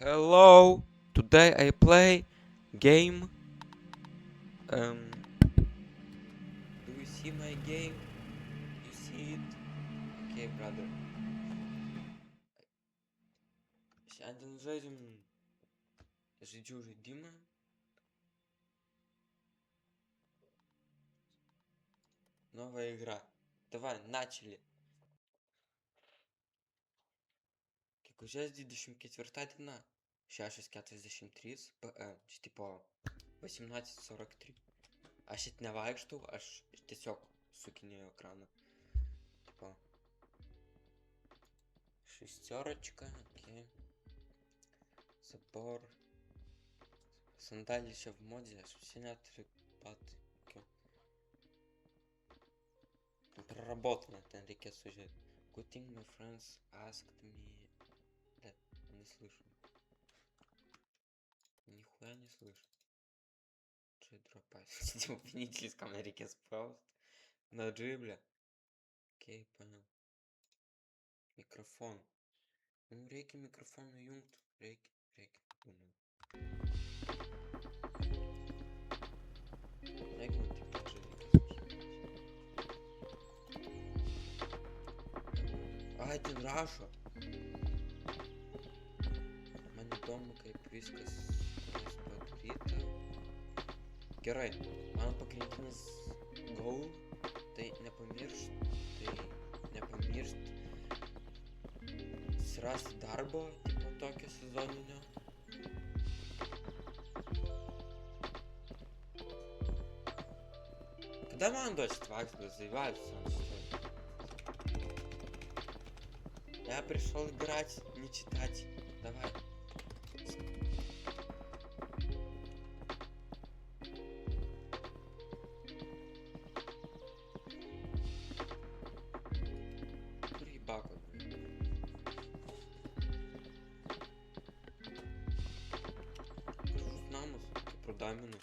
Hello, today I play game. Do you see my game? You see it? Okay, brother. Šiandien žaidžiu žaidimą. Новая игра. Давай, начали. Gegužės 24 diena. 6:43 PM. Čia tipo 18:43. Aš šit nevaikštau, aš tiesiog sukinėjau ekraną. Tipo. Шестерочка, окей. Забор. Сандалище в моде, все патки. Проработано, это реке сюжет. Good thing my friends asked me. Да, не слышу. Нихуя не слышу. Че дропать? Обвинительском на реке спаust. На джибле. Окей, понял. Микрофон. Ну, реки микрофон юнт. Реки. Понял. Як ми типу вже Ай, ти Раша. У мене дома kaip viskas padaryta. Gerai, mano pagrindinis goal tai nepamiršt surasti darbo, tipo tokio sezoninio. Когда man duosit vaksdą, заебаются он стоит. Я пришел играть, не читать. Давай. Приебаку. Намус, продай мене.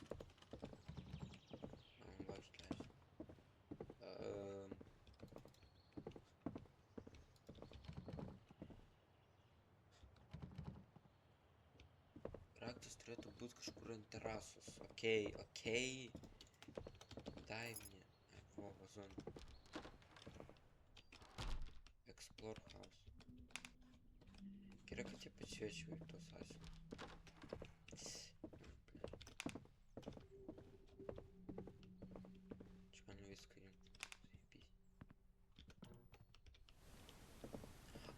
Рактус turėtų būti kažkur ant terasos. Окей. Дай мне. Во, вазон. Explore house. Gerai, kad jie pasiečiau į tos asmenys. Čia man viską imti.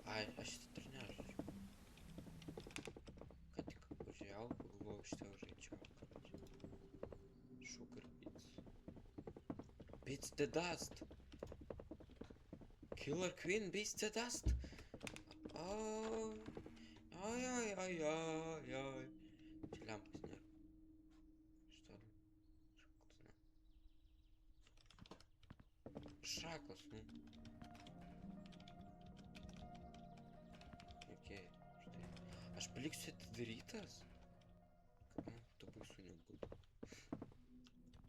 Ai, aš šitą dar nežaidžiu. Ką tik važiavau, pagalvojau, šitą žaidžiau. Sugar Beats. Beats the dust. Killer Queen beats the dust. Ай. Лямпа снег. Что ли? Шаклс, ну. Окей. Аж палiksi это Doritos? Как он то быстрее не будет.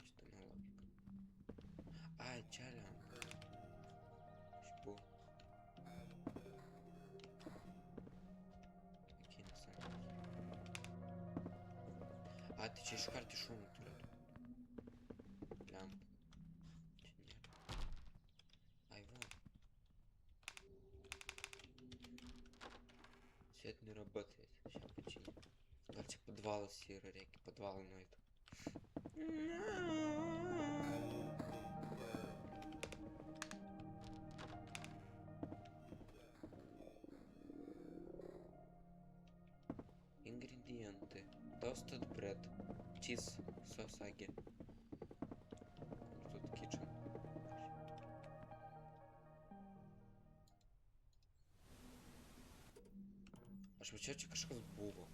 Что на логика. Ай, чалям. Что? Окей, на самом деле. А ты че шкарти шум турет? Лямп. Нет. Ай, вон. Свет не работает. Сейчас починим. Давайте подвалы серые реки. Подвалы на это. Ингредиенты. Toasted bread. Cheese. Сосаги. Тут kitchen. Аж вичачі кашка збуло.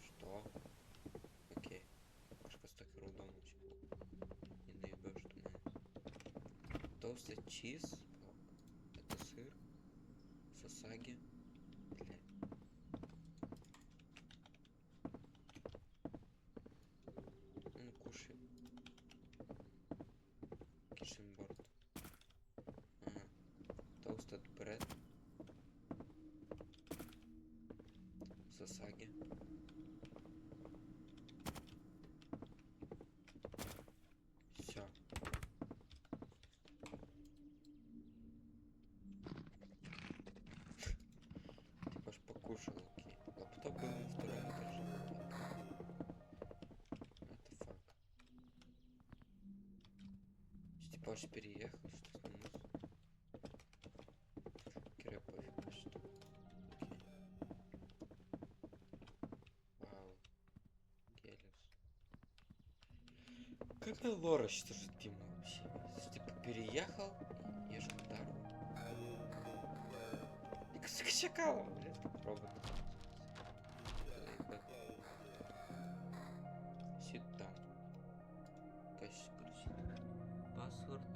Что? Окей. Кашка с таки рудоночи. Не наебешь ты меня. Toasted cheese. Это сыр. Сосаги. Блядь. Ну, кушай. Kitchen board. Ага. Toasted bread. за саги? Все. Типа ж покушал, окей. Лаптоп был на втором этаже. Это факт. Типа ж переехал, что снялось. Кире пофиг, а что. Окей. Вау. Гелиос. Какая лора что же ты вообще? Что типа переехал и ешь удару. Чакалом, блядь, попробуй. Sit down. Кэш грузит. Паспорт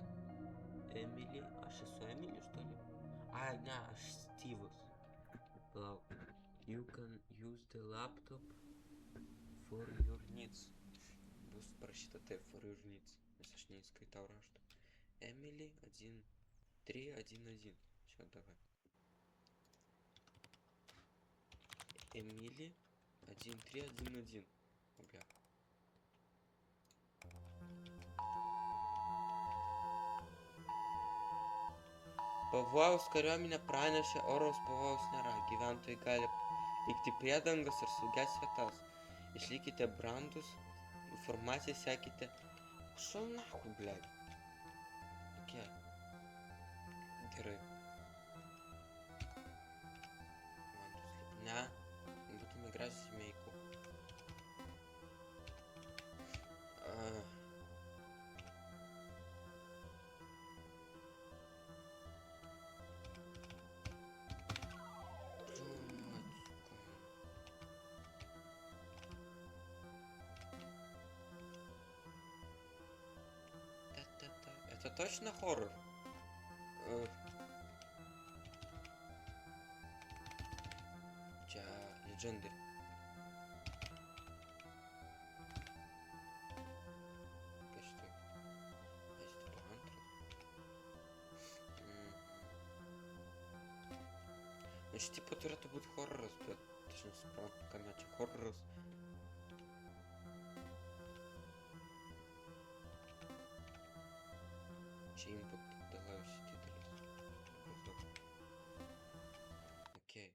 Эмили. А что, Эмили, что ли? А, не, аж Стивус. You can use the laptop for your needs. Бус прочитати for your needs. Точнее, скайтав рашту. Эмили 1-3-1-1. Все, давай. Эмили 1-3-1-1. Бля. Pavojaus kariuomenė pranešė oro pavojaus nėra. Gyventojai gali likti priedangas ir saugias vietas. Išlikite brandus, informaciją sekite. Šau nahui, blядь. Okei. Gerai. Ne. Būtų migracijos meikų. Это точно хоррор? Legendary. Почти. Есть Пантер. Значит, типа это будет хоррор, точно с камяча хоррор. Че инпут дала сидит. Окей.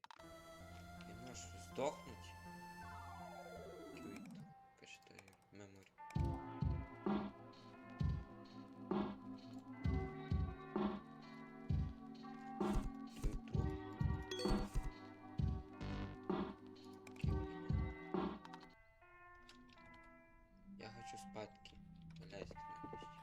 Ты можешь сдохнуть. Квит. Почитай мемори. Я хочу спадки. Валяйся на месте.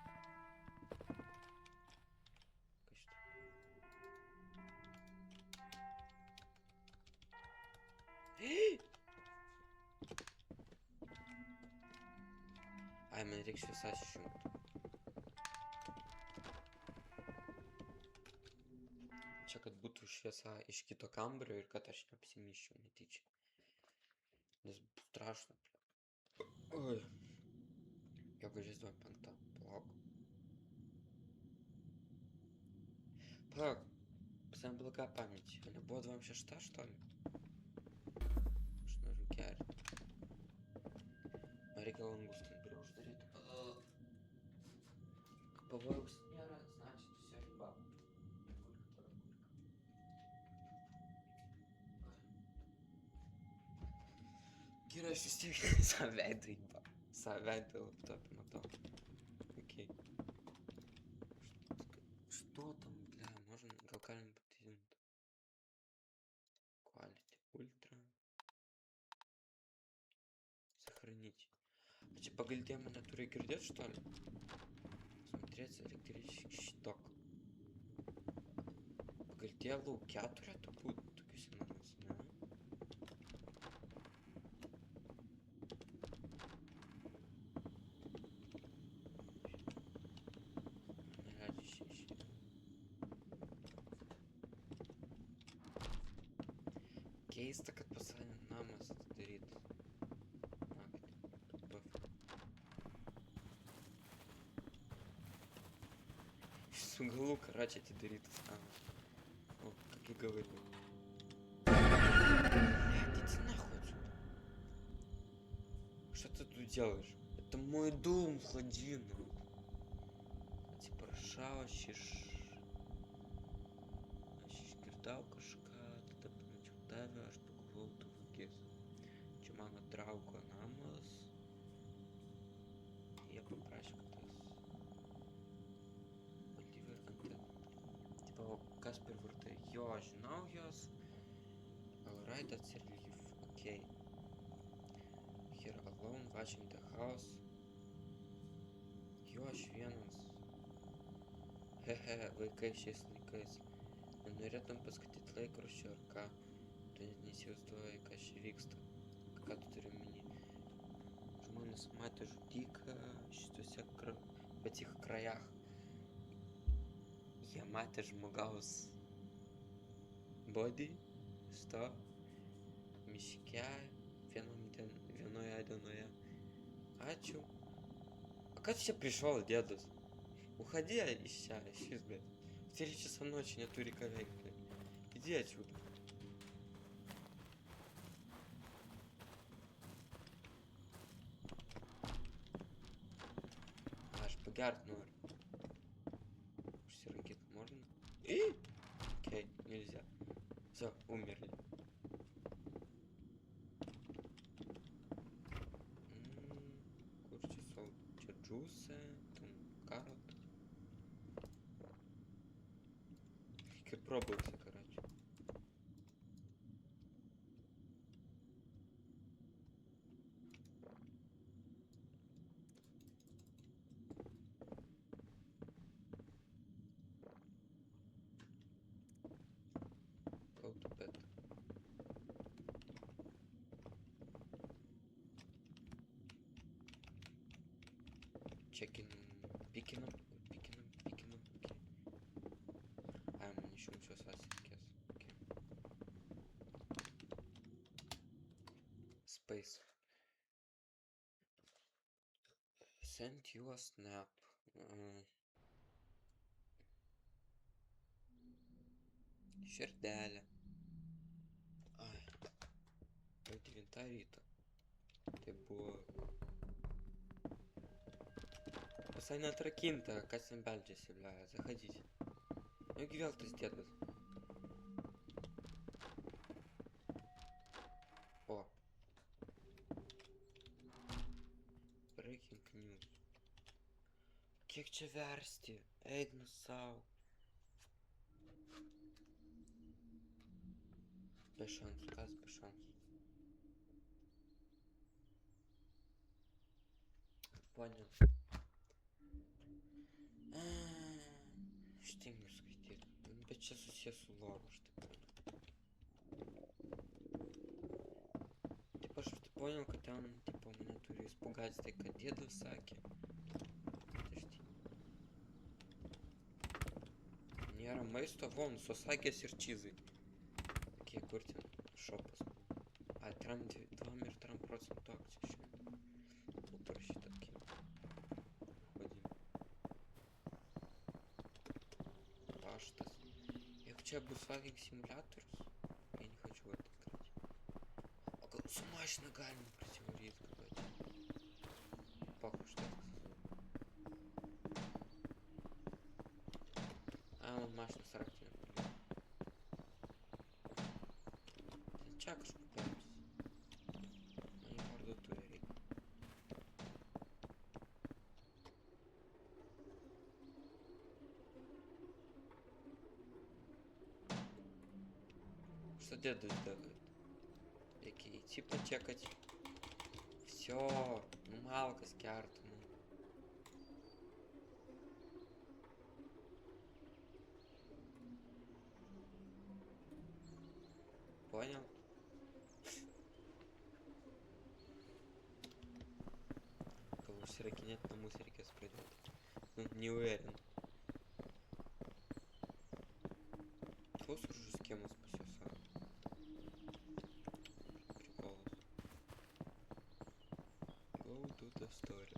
Ai, man reikia šviesas išjungti. Čia, kad būtų šviesa iš kito kambario ir kad aš neapsimyščiau netyčia. Nes bus strašno. Ой. Gegužės 25. Palauk. Palauk. Pas man bloga память. У меня была 26, что ли? Что нужно герить. Reikia langus kambario uždaryti. Pavojaus nėra, значит все riba. Gerai, aš vis tiek saveidą riba. Saveidą laptopе matau. Окей. Что там, бля, можно локально подтянуть. Quality ультра. Сохранить. А че, поглядим на натуре гирдет, что ли? Смотреть электрический щиток. Поглядел лукятуре, то будет таки все на нас, да? Кейс так отпасание намаз дарит. В углу, короче, эти доритов. О, как и говорил. Идите нахуй сделаешь? Это мой дом, ходи, ну. Atsiprašau, aš išgirdau kažką, tada pamačiau tave, aš pagalvojau, tu vagis. Čia mano draugo namas. Jie paprašė, kad Oliver Anten. Tipo, kas per vartai? Jo, žinau jos. Alright, that's relief. Okay. Here alone, watching the house. Jo, aš vienas. Hehe, vaikai šiais laikais. Nenorėtum paskaityti laikraščio ar ką? Tu net neįsivaizduoji, kas čia vyksta. Ką tu turi omeny? Žmonės matė žudiką šituose patich krajах. Jie matė žmogaus body, что? Miške vienoje dienoje. Ačiū. А как ты пришел, дедус? Уходи исчез, блядь. В 4 часа ночи нету рековей, блядь. Иди отсюда. Аж погярт норм. Ракет можно? Окей, нельзя. Все, умерли. Курчи сол джуса, там карот. Как пробуется, короче. Go to bed. Checking, picking up, окей. I'm еще ничего сасикес. Окей. Space. Send you a snap. Širdelė. Ai. Jau 9 ryto. Tai buvo visai neatrakinta, kas ten beldžiasi, bля, заходите. Ну и vėl tas dėdas. O. Breaking news. Kiek čia versti? Eik nu sau. Be šansų, kas be šansų? Понял. Aš tingiu skaityti. Bet čia susijęs su lovu, aš taip poнял. Типа, aš taip poнял, kad ten, tipo, mane turi испугать, tai kad dėdas sakė. Подожди. Nėra maisto, von, sosakės ir čizai. Окей, kur ten šopas? А, 2% акций еще. Попросить окей. Ходим. Паштас. Я хочу Volkswagen Simulator. Я не хочу это играть. Сумасшедший нагальный противорит какой-то. Похуй, что это за звук. Он маш на 40 например. Чакаш попадется. Мои морду туери. Что дедус делает? Який идти почекать. Все, ну малка с карту. Понял? Кого все-таки нет на мусорике спрыгнет. Ну, не уверен. Послушай, с кем он спасется. Прикол. Go to the story.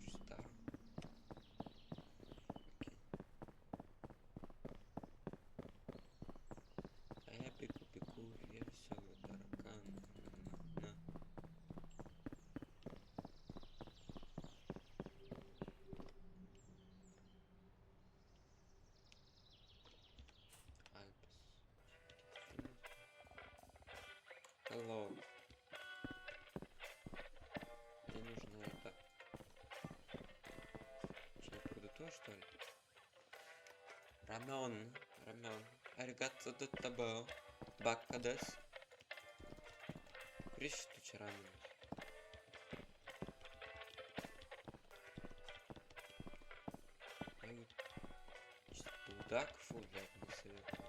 Что? А я бегу, я веселый. Hello. Мне нужно это... Че, не продуктово, что ли? Рамен. Аригато до табао. Баккадес. Куришь туча рамен? Дак, фу, блядь, не советую.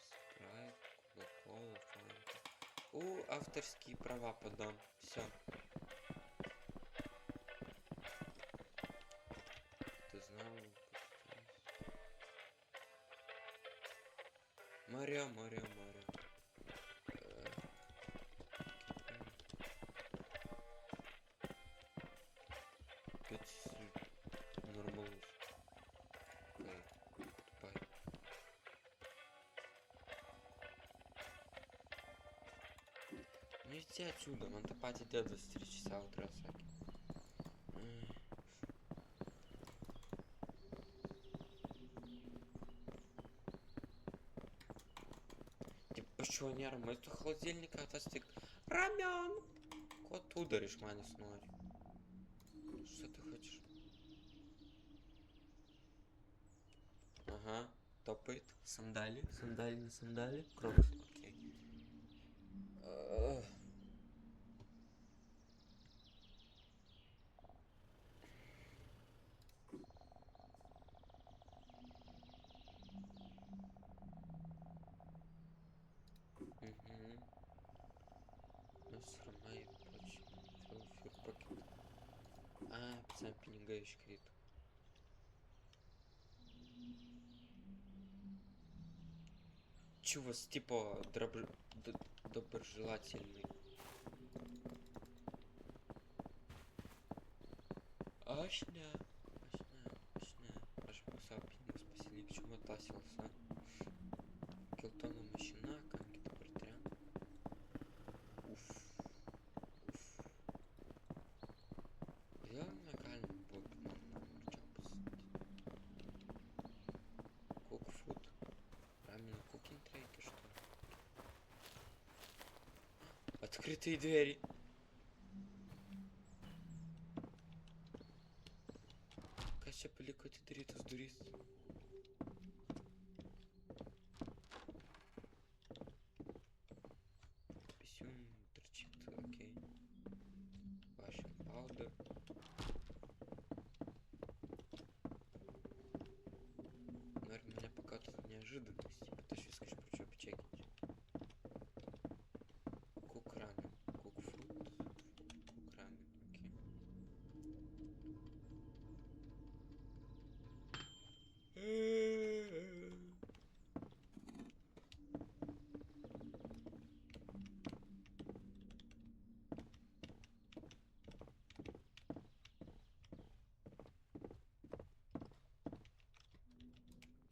Спрайт, кока-кола, фанта. Авторские права подам. Все. Ты знал? Марио. Нормал. Тупай. Не идти отсюда, мантапати до 23 часа утра, Саки. Типа что, нервно? Это холодильника, отостик. Рамен! Кот ударишь, мани снова. Что ты хочешь? Ага, топает. Сандали. Крокс, окей. Насрамай, прочь. Фюрпакет. Пацан пинингающий крит. Чё вас, типа, доброжелательный? Ашня. Аж писал пинг спасили, к чему тасился. Килтона мужчина, как-то портря. Уф. Сделал локальный бот, Кукфуд. Правильно, кукинг трейки, что ли? Открытые двери. Кася пыликает и дурит, дурит. Писюн торчит, окей. Вashing powder. Наверное, меня пока тут неожиданности. Потому что скажешь, про что почекать. Кук рамен. Кукфуд. Кук рамен, окей.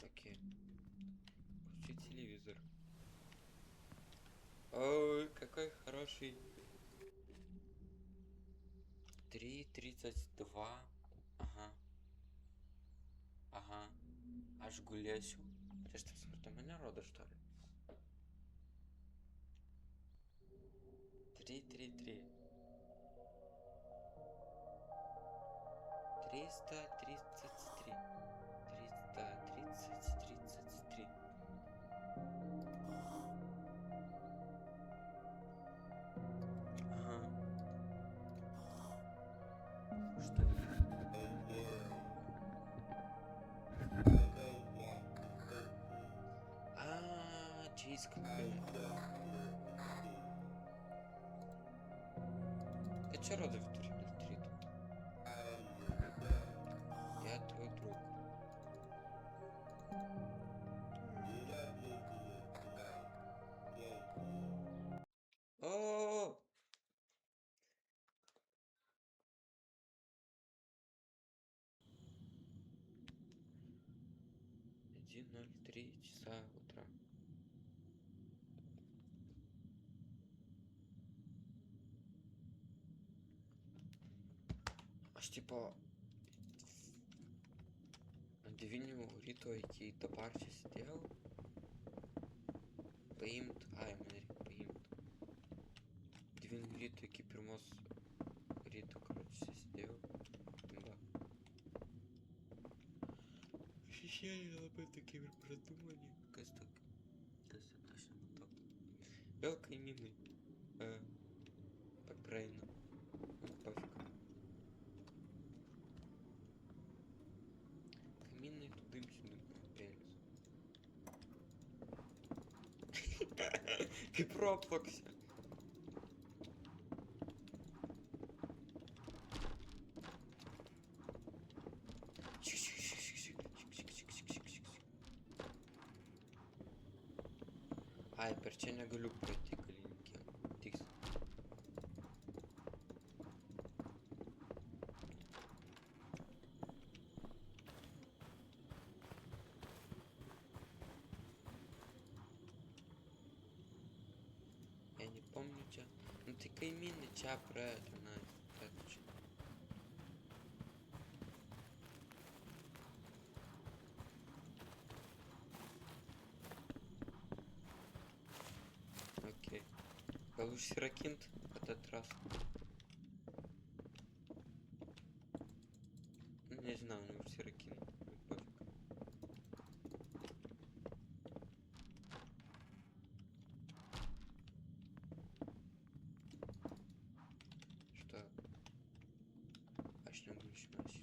Окей. Включи телевизор. Ой, какой хороший. 3:32. Ага. Аж гулесю. Ты что, с меня рода, что ли? 3:33. 333. 33. Ага. Что это? Чизка. Ты чё рода в 3:03? Я твой друг. О! 1:03 часа утра. Аж типа Девиню Рито, який до парчі сидів. paimt, ai, man reikia paimt. 9 ryto iki 1 ryto, короче, sėdėjau. Va. Šešėliai labai tokie ir pradumani. Kas tokia? Kas čia, aš nematau. Vėl kaimynai. Praeina. Pofik. Kaimynai tudым-сюдым. Пелис. Kaip Roblox'e. Ai, per čia negaliu praeiti kalininkėm. Tiks. Я не помню čia. Nu tai kaimynai čia praėjo tenais. Окей. Gal užsirakint, kad atrastų. Nežinau, neužsirakinu. Pofik. Что? Aš negaliu išmesti.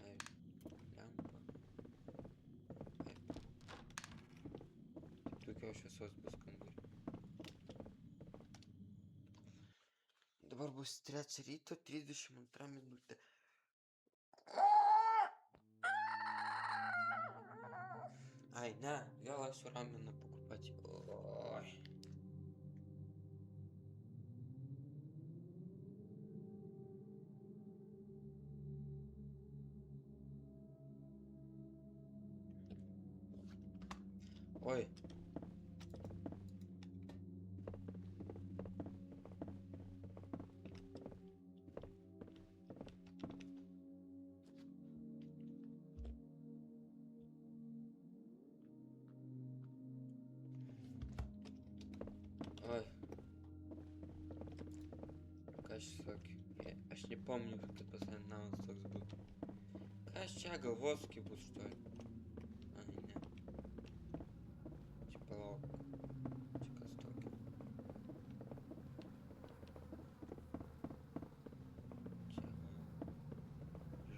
Ai, lempa. Ai. Daugiau šviesos bus kambarį. Dabar bus 3 ryto, 32 minutė. Ai, ne, vėl esu rameną покупать. Ой. Ой. Ой. Kas sakė? Aš nepomniu, kad tai pasanaus toks būtų. Kas čia galvoski bus, što ли? Ai, ne. Čia palauk. Čia kas tokio? Čia.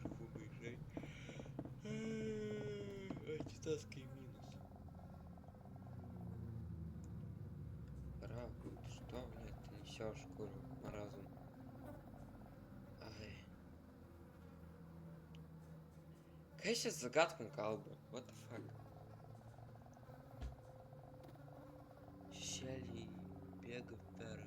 Žuvų maišai. A kitas kaimynas. Брат, ты что, блядь, ты несешь, курва, маразм? Ай. Какая сейчас загадка kalba? What the fuck? Šešėliai bėga per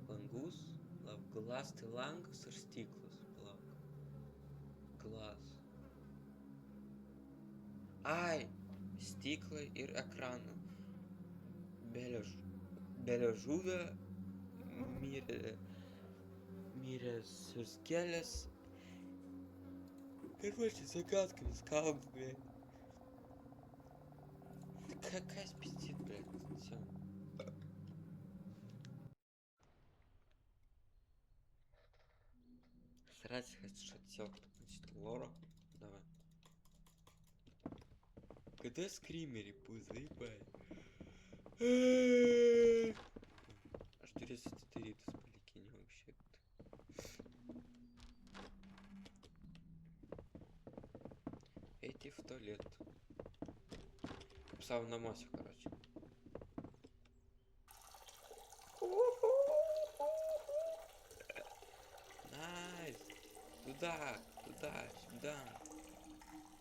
langus. Lauk, glas tai langas ar stiklas? Palauk. Glas. Ai, stiklai ir ekraną. Beležuvė mirė suskėlęs. Короче, загадками скалб, блядь. Какая спиздит, блядь, всё. Срать хотел, значит, лора. Давай. Когда скримери будет, заебай. Аж 404 с поликини вообще. Иди в туалет. Писал на массе, короче. Найс. Туда, сюда.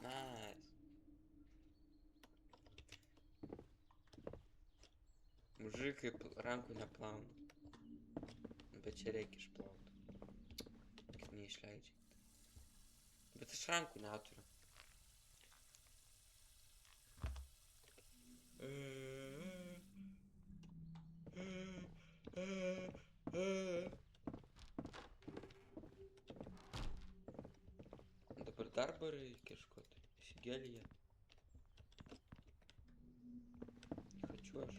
Найс. Мужик и ранку наплавно. Вечереки ж плавно. Как не išleidžia. Bet aš rankų neturiu. darbą reikia ieškoti. Sigelyje. Хочу aš.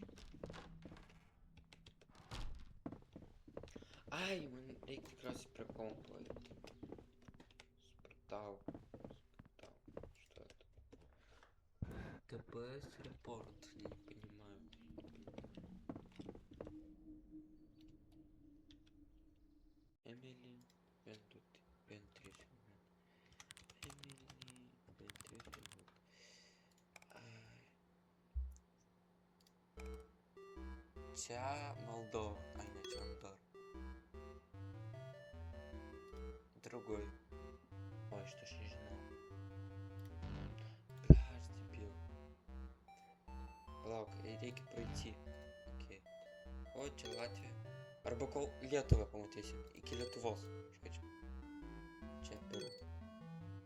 Ai, man reikia tikriausiai prie kompo eiti. Supratau. Что это? ТПС репорт. Не понимаю. Эмили Вентути. Вентрифилд. Эмили Вентрифилд. Ча Молдор. Ай, не Чандор. Другой. Ой, что ж не знал. Блядь, дебил. Палаук, reikia пройти. Окей. O, čia Latvija. Arba kol Lietuvą pamatysim. Iki Lietuvos. Žodžiu. Čia Peru.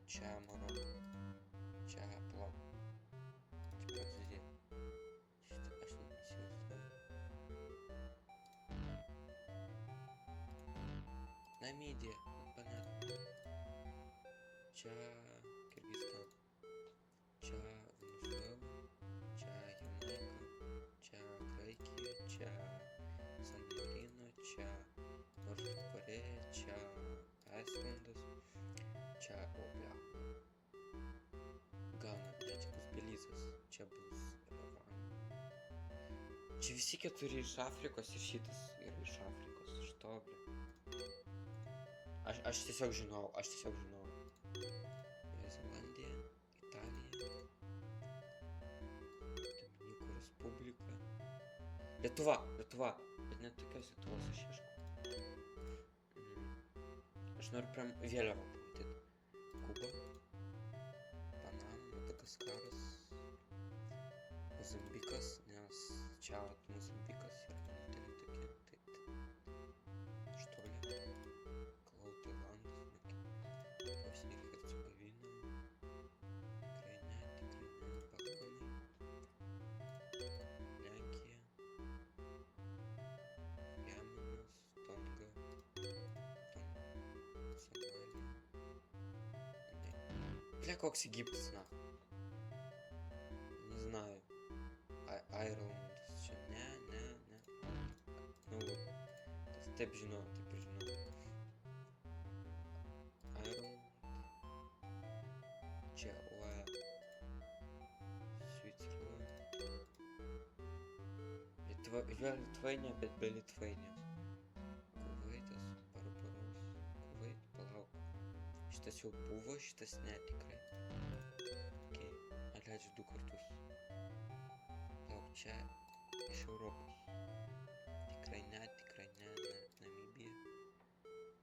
Čia Maroko. Čia palauk. Čia Prancūzija. Šitą aš net neįsivaizduoju. Намибия. Понятно. Čia Киргизстан. Čia Венесуэла. Čia Ямайка. Čia Graikija. Čia San Marino. Čia Nord Koreja. Čia Айсленdas. Čia Oblia. Gana, ne, čia bus Belizas. Čia bus Ravana. Čia visi keturi iš Afrikos ir šitas yra iš Afrikos. Što, bля? Aš tiesiog žinau. Zelandija, Italija, Dominikų Respublika. Lietuva. Bet net tokios Lietuvos aš ieškau. Aš noriu prям vėliavą pamatyti. Kuba, Panama, Madagaskaras, Mozambikas, nes čia Mozambikas yra vieninteliai tokie. Что ли? Кlau Tailandas, Bosnija ir Hercegovina, Bahamai, Lenkija, Jemenas, Tonga, Somalija. Бля, koks Египtas, нахуй. Не знаю. Айрландас čia, ne. Nu, taip žinau. Ireland. Čia Oaja. Switzerland. Litvainija, bet be Litvainijos. Kuvaitas, Barbaros. Kuvait, palauk. Šitas jau buvo, šitas ne tikrai. Okei, atleidžiu 2 kartus. Palauk, čia iš Europos. Tikrai ne, Namibija.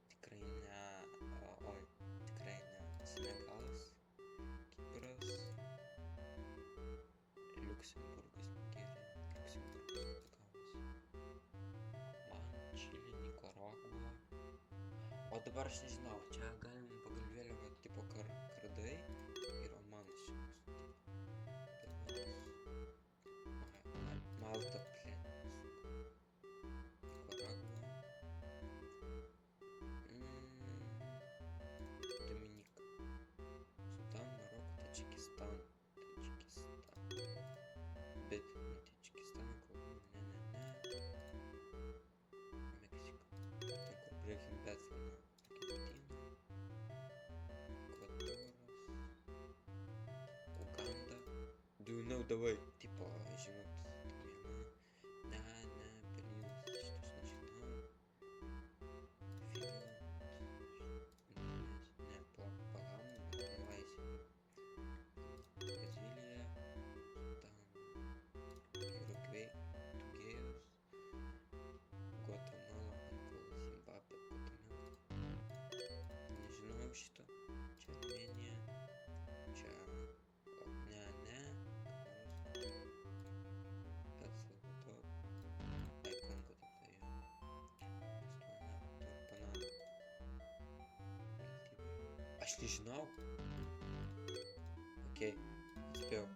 Tikrai ne, Senegalas, Kipras, Liuksemburgas, Nigerija, Man, Čilė, Nikaragva. O dabar aš nežinau, čia galim pagal vėliavą tipo kardai ir Omanas čia bus. Malta, Nikaragva. Dominika. Sudan, Maroko, Tadžikistan. Bet ne Tadžikistano kalba, ne. Meksika. Ten kur Breaking Bad filmą. Argentina. Ekvadoras. Uganda. Do you know the way? Tipo, žinot, ne, Belize, šitas nežinau. Finland. Ne, Bahamų, Malaizija. Brazilija. Sudan. Urugvay. Tugėjus. Gvatemala. Angola. Zimbabvė. Nežinau šito. Čia Armėnija. Čia... Ne. El Salvador. Ai, Kongo tada jo. Panama. Aš nežinau. Okei, spėjau.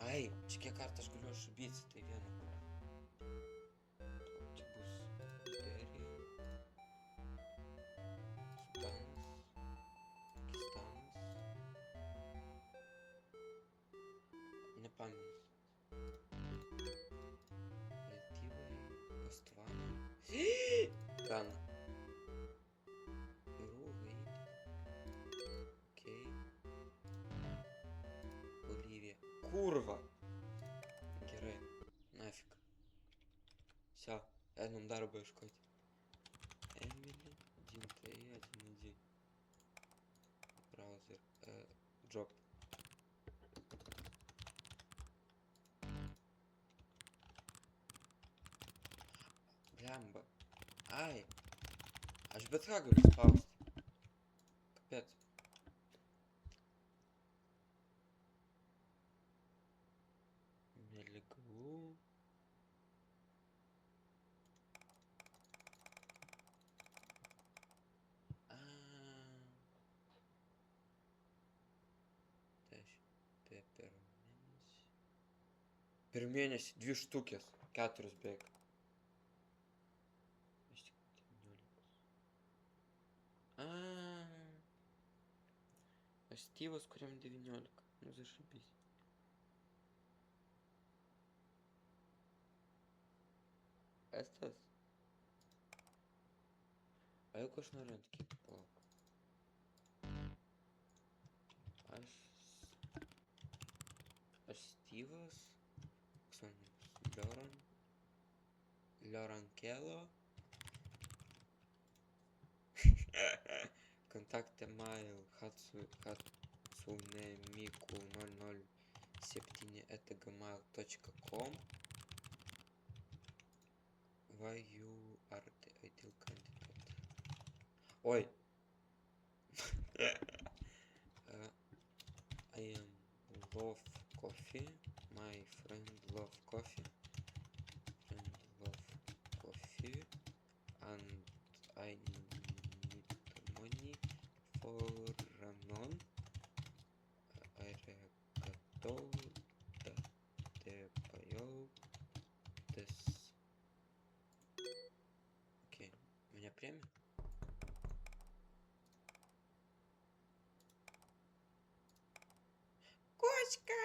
Ai, čia kiek kartų aš galiu iššubyti, tai vieną. Čia bus Liberija. Sudanas. Нам дарба шкодь. Эмили, 1.3, 1.1. Браузер. Джоб. Блямба. Ай. Аж БТХ говорю спаust. Капец. Мелиглу. Per mėnesį 2 štukės, 4 beveik. O Styvas, kuriam 19. Nu, zašaipys. Estas. A jeigu aš noriu ant kito, palauk. Aš Styvas. Koks man Lioran. Liorankelo. Kontakte mail hatsune.miku007@gmail.com. Why you are the ideal candidate? Oi. I am love coffee. My friend love coffee. Friend love coffee. And I need money for Ramon. Готов да те поел тес. Окей, меня премия? Кошка!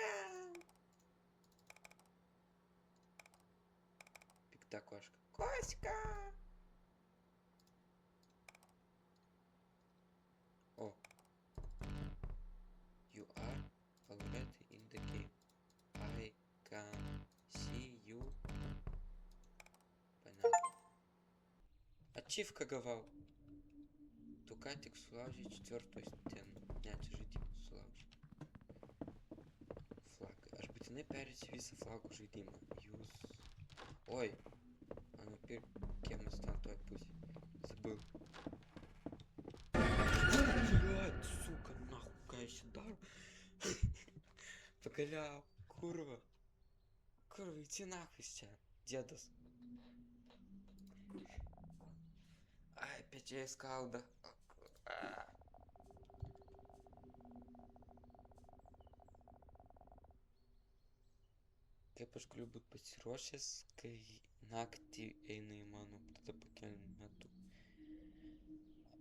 Пикта кошка. Кошка! О. You are already in the game. I can see you. Понятно. Ачивка говал. Тукатик sulaužė 4 стеną. Ne, čia žaidimas sulaužė. Flagai. Aš būtinai perėsiu visą flagų žaidimą. Jūs... Oi. Mano pirkėmas ten toj pusėj. Забыл. Блядь, сука, нахуй, конечно, дару. Поголял, курва. Курва, иди нахуй сейчас, дедос. Ай, опять я искал, да. Kaip aš galiu būt pasiruošęs, kai naktį eina į mano tada metu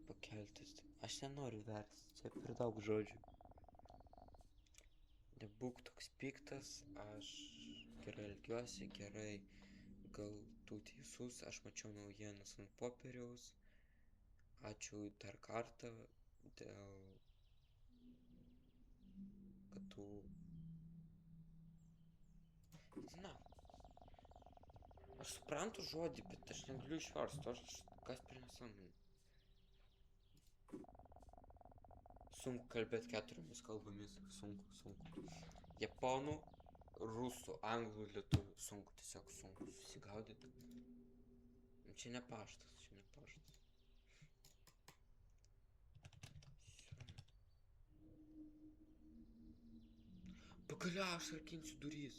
pakeltis. Aš nenoriu versti, čia per daug žodžių. Nebūk toks piktas, aš gerai elgiuosi, gerai, gal tu teisus, aš mačiau naujienas ant popieriaus. Ačiū dar kartą dėl, kad tu... Na, aš suprantu žodį, bet aš negaliu išversti, aš kas per nesąmonė. Sunku kalbėti 4 kalbomis, sunku. Japonų, rusų, anglų, lietuvių, sunku, tiesiog sunku susigaudyti. Čia ne paštas, Pagaliau aš rakinsiu duris.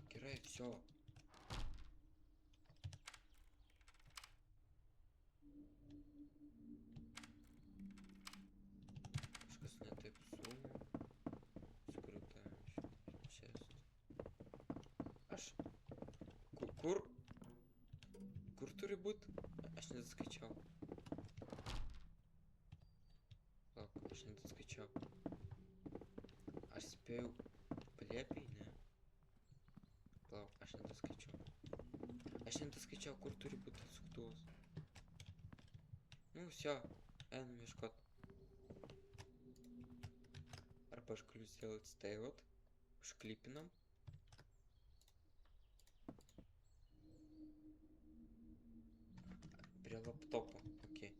Gerai, все. Kažkas ne taip Aš... Kur turi būt? Aš nedaskaičiau. Lauk, aš nedaskaičiau. Aš spėjau palėpiai, ne? Lauk, aš nedaskaičiau. Aš nedaskaičiau, kur turi būt atsuktuvas. Nu, все, einam ieškot. Arba aš galiu сделать tai вот. Užklipinam. Пrie laptopo, okei.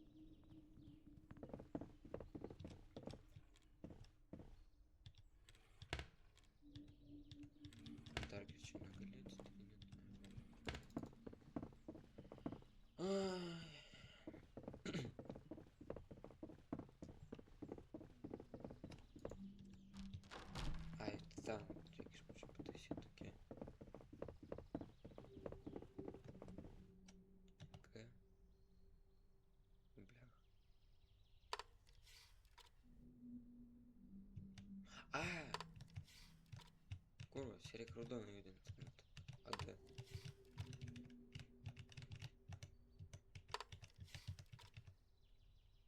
Dar greičiau negali atsidarinėti. Ai, tą reikia iš pradžių pataisyti, okei. K. Blech. A! Kurva, čia reikia raudoną judinti. AG.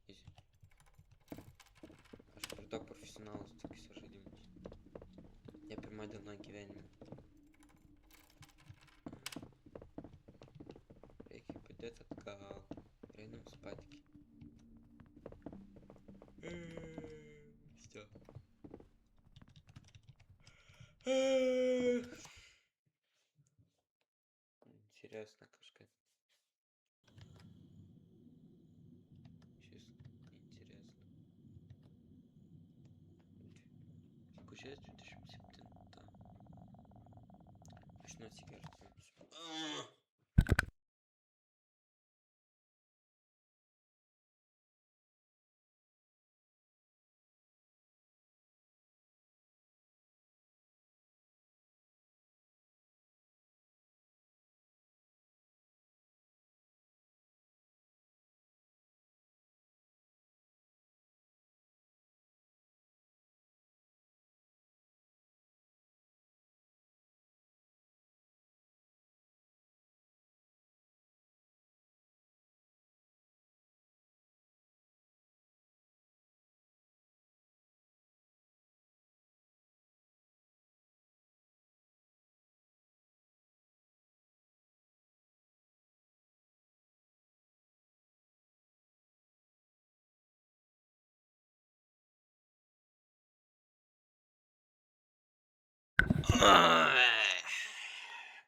Easy. Aš per daug profesionalas tokiuose žaidimuose. Ne pirma diena gyvenime. Reikia padėti atgal. Ir einam spatiki. Всё. Интересно кашка. Честно, интересно. Gegužės 27. Aš neatsigersiu.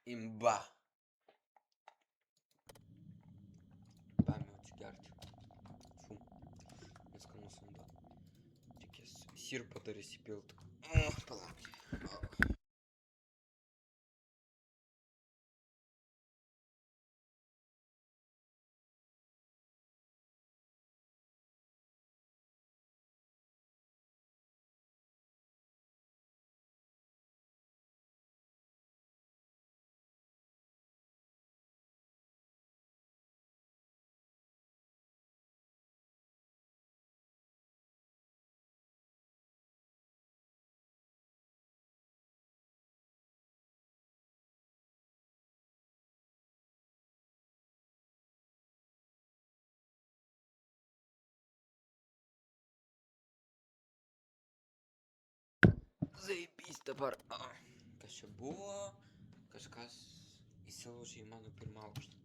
Imba. Paėmiau atsigerti. Фу. Neskanus vanduo. Reikės sirupą dar įsipilt. Palauk. Zaibys dabar. Kas čia buvo? Kažkas įsilaužė į mano pirmą aukštą.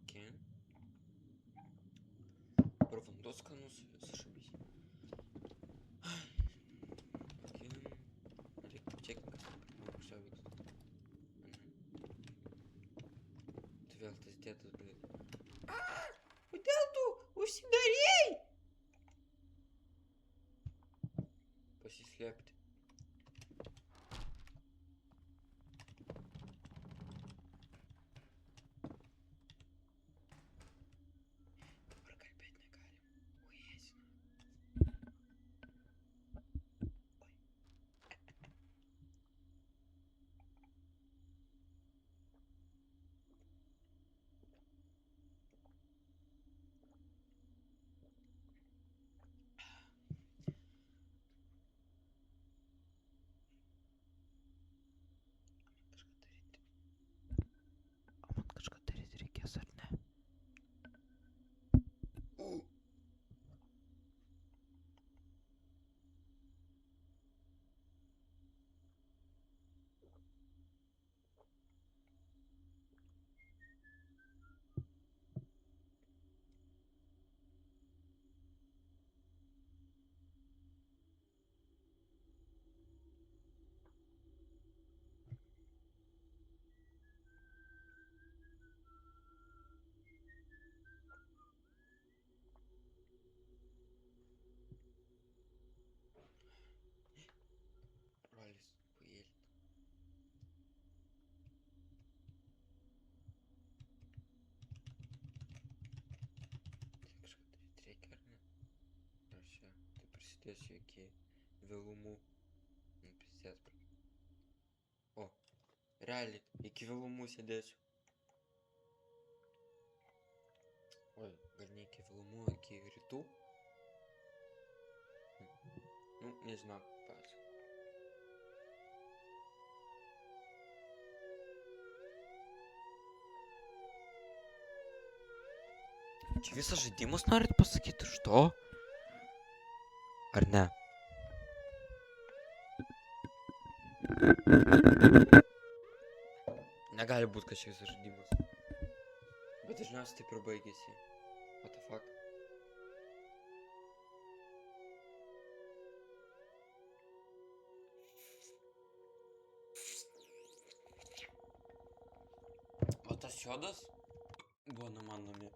Okay. Dabar vanduo skanus, sušabys. Okay. Reikia pačekti, kas tam pirmą aukštą vyksta. Tai vėl tas dėtas, blėt. Kodėl tu užsidarėjai? Pasislėpti. Dabar kalbėti negalim. Ujėsina. сидėsiu iki vėlumų. Nu, pizės, bro. O, realiai, iki vėlumų sėdėsiu. Oi, gal ne iki vėlumų, iki rytų? Nu, nežinau, pats. Čia visą žaidimus norit pasakyti iš to? Ar ne? Negali būt, kad čia visas žaidimas. Bet dažniausiai taip ir baigėsi. What the fuck? O tas jodas buvo man namie.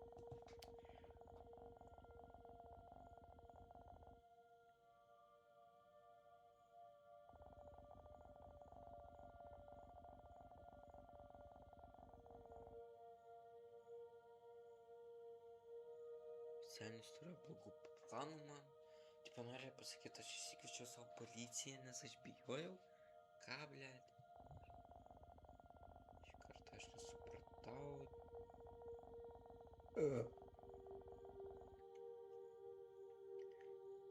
Senis turėjo blogų planų man. Tipo norėjo pasakyti, aš išsikviečiau savo policiją, nes aš bijojau. Ką, blėt? Šį kartą aš nesupratau.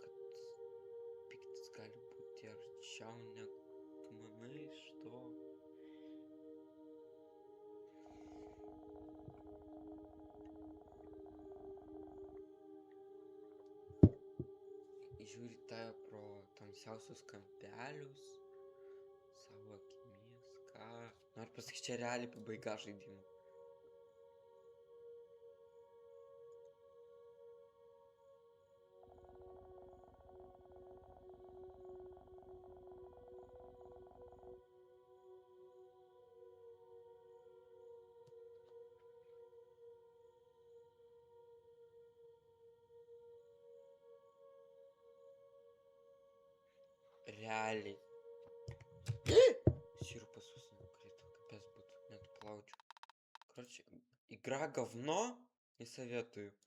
Kad piktis gali būti arčiau negu tu manai iš to. Žiūri tave pro tamsiausius kampelius savo akimis, ką. Noriu pasakyti, čia realiai pabaiga žaidimo. Реaliai. Сиропас nukrito, капец būtų, net plaučiau. Короче, игра говно, не советую.